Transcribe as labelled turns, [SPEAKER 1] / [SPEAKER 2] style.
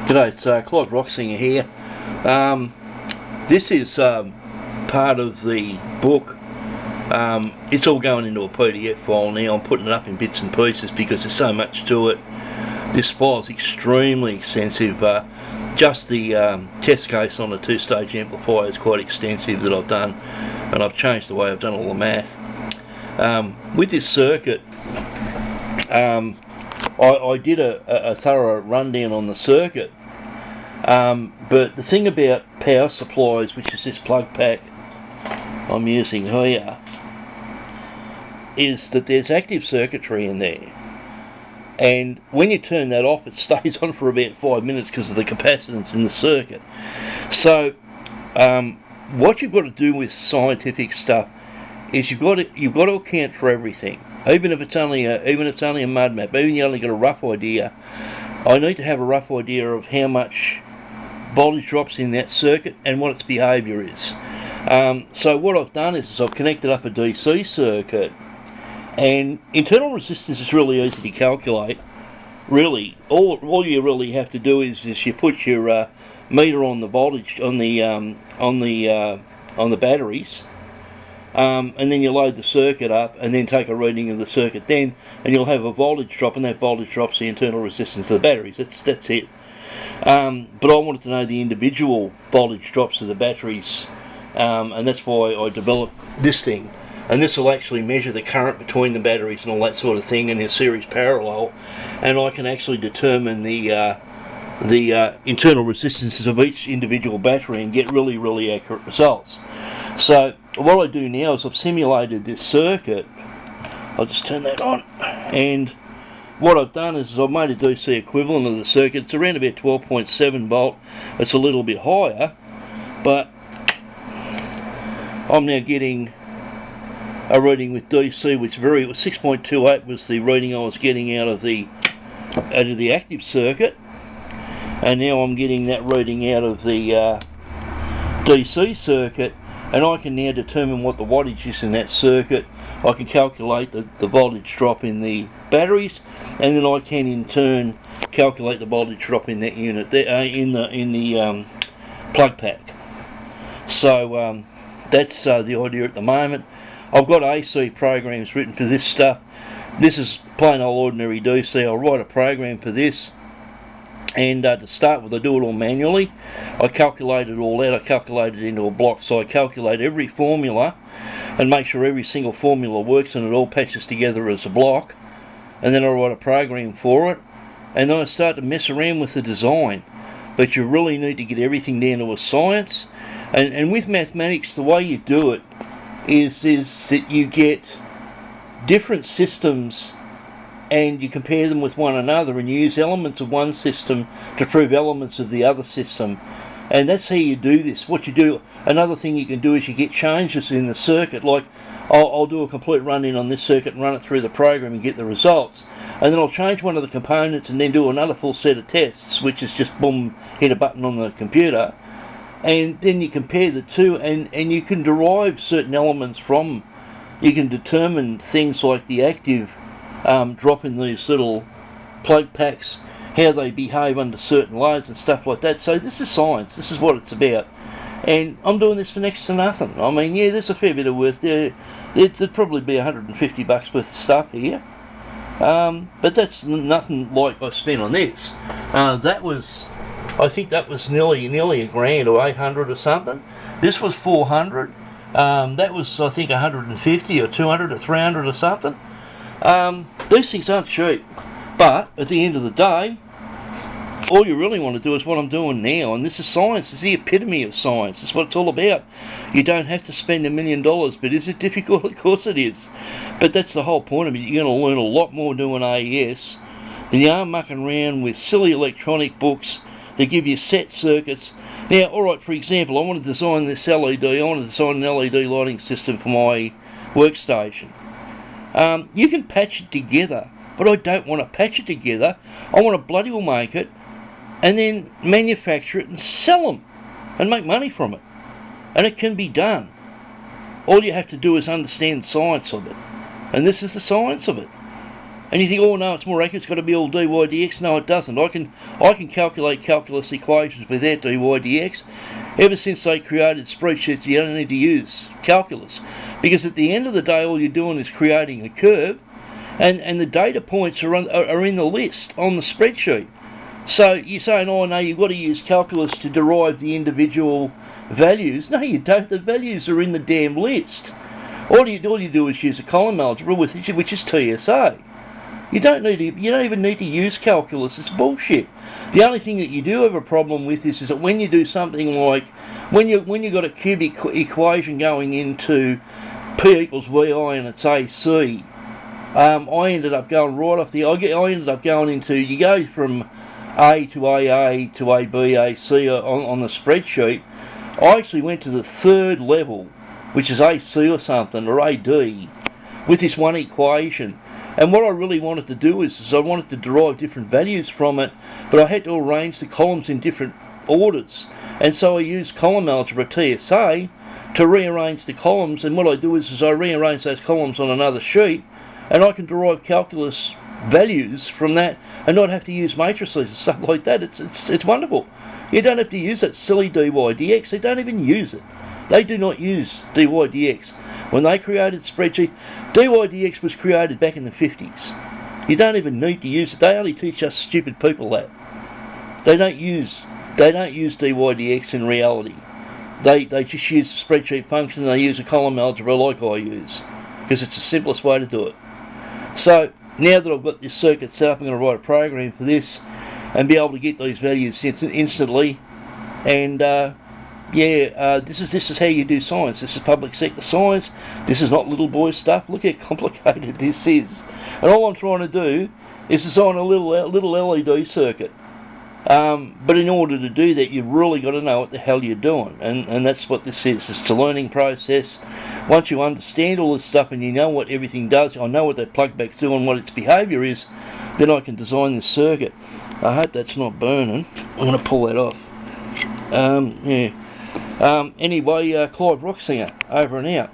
[SPEAKER 1] G'day, it's Clive Rocksinger here. This is part of the book. It's all going into a PDF file now. I'm putting it up in bits and pieces because there's so much to it. This file is extremely extensive. Just the test case on the two-stage amplifier is quite extensive that I've done, and I've changed the way I've done all the math. With this circuit, I did a thorough rundown on the circuit, but the thing about power supplies, which is this plug pack I'm using here, is that there's active circuitry in there, and when you turn that off it stays on for about 5 minutes because of the capacitance in the circuit. So what you've got to do with scientific stuff is you've got to account for everything. Even if it's only a mud map, even you only got a rough idea. I need to have a rough idea of how much voltage drops in that circuit and what its behaviour is. So what I've done is I've connected up a DC circuit, and internal resistance is really easy to calculate. Really, all you really have to do is you put your meter on the voltage on the batteries. And then you load the circuit up and then take a reading of the circuit then, and you'll have a voltage drop, and that voltage drops the internal resistance of the batteries. That's it. But I wanted to know the individual voltage drops of the batteries, and that's why I developed this thing. And this will actually measure the current between the batteries and all that sort of thing in a series parallel, and I can actually determine the internal resistances of each individual battery and get really, really accurate results. So what I do now is I've simulated this circuit. I'll just turn that on, and what I've done is I've made a DC equivalent of the circuit. It's around about 12.7 volt. It's a little bit higher, but I'm now getting a reading with DC which it was 6.28 was the reading I was getting out of the active circuit, and now I'm getting that reading out of the DC circuit. And I can now determine what the wattage is in that circuit. I can calculate the voltage drop in the batteries, and then I can in turn calculate the voltage drop in that unit in the plug pack. So that's the idea at the moment. I've got AC programs written for this stuff. This is plain old ordinary DC. I'll write a program for this. And to start with, I do it all manually. I calculate it all out. I calculate it into a block. So I calculate every formula and make sure every single formula works and it all patches together as a block. And then I write a program for it. And then I start to mess around with the design. But you really need to get everything down to a science. And with mathematics, the way you do it is that you get different systems and you compare them with one another, and you use elements of one system to prove elements of the other system, and that's how you do this. What you do, another thing you can do is you get changes in the circuit. Like I'll do a complete run-in on this circuit and run it through the program and get the results, and then I'll change one of the components and then do another full set of tests, which is just boom, hit a button on the computer, and then you compare the two, and you can derive certain elements from, you can determine things like the active drop in these little plug packs, how they behave under certain loads and stuff like that. So this is science. This is what it's about, and I'm doing this for next to nothing. I mean, yeah, there's a fair bit of worth there. There'd probably be $150 worth of stuff here, but that's nothing like I spent on this. I think that was nearly $1,000 or $800 or something. This was $400. That was, I think, $150 or $200 or $300 or something. These things aren't cheap, but at the end of the day, all you really want to do is what I'm doing now, and this is science. It's the epitome of science. It's what it's all about. You don't have to spend $1 million, but is it difficult? Of course it is. But that's the whole point of it. You're going to learn a lot more doing AES than you are mucking around with silly electronic books that give you set circuits. Now, alright, for example, I want to design this LED. I want to design an LED lighting system for my workstation. You can patch it together, but I don't want to patch it together. I want to bloody well make it and then manufacture it and sell them and make money from it. And it can be done. All you have to do is understand the science of it. And this is the science of it. And you think, oh no, it's more accurate, it's got to be all dy dx. No, it doesn't. I can calculate calculus equations without dy dx. Ever since they created spreadsheets, you don't need to use calculus, because at the end of the day, all you're doing is creating a curve, and the data points are in the list on the spreadsheet. So you're saying, oh no, you've got to use calculus to derive the individual values. No, you don't. The values are in the damn list. All you do is use a column algebra, which is TSA. You don't even need to use calculus. It's bullshit. The only thing that you do have a problem with is that when you do something like when you got a cubic equation going into P equals VI and it's AC, I ended up going right off I ended up going into, you go from A to AA to AB, AC on the spreadsheet. I actually went to the third level, which is AC or something, or AD, with this one equation. And what I really wanted to do is I wanted to derive different values from it, but I had to arrange the columns in different orders. And so I used column algebra TSA to rearrange the columns, and what I do is I rearrange those columns on another sheet, and I can derive calculus values from that and not have to use matrices and stuff like that. It's wonderful. You don't have to use that silly dy dx. They don't even use it. They do not use dy dx. When they created spreadsheet, dy dx was created back in the 50s. You don't even need to use it. They only teach us stupid people that. They don't use dy dx in reality. They just use the spreadsheet function, and they use a column algebra like I use, because it's the simplest way to do it. So now that I've got this circuit set up, I'm going to write a program for this and be able to get these values instantly. And this is how you do science. This is public sector science. This is not little boy stuff. Look how complicated this is. And all I'm trying to do is design a little LED circuit. But in order to do that, you've really got to know what the hell you're doing. And that's what this is. It's a learning process. Once you understand all this stuff and you know what everything does, I know what that plug back's doing, what its behaviour is, then I can design this circuit. I hope that's not burning. I'm going to pull that off. Anyway, Clive Rocksinger, over and out.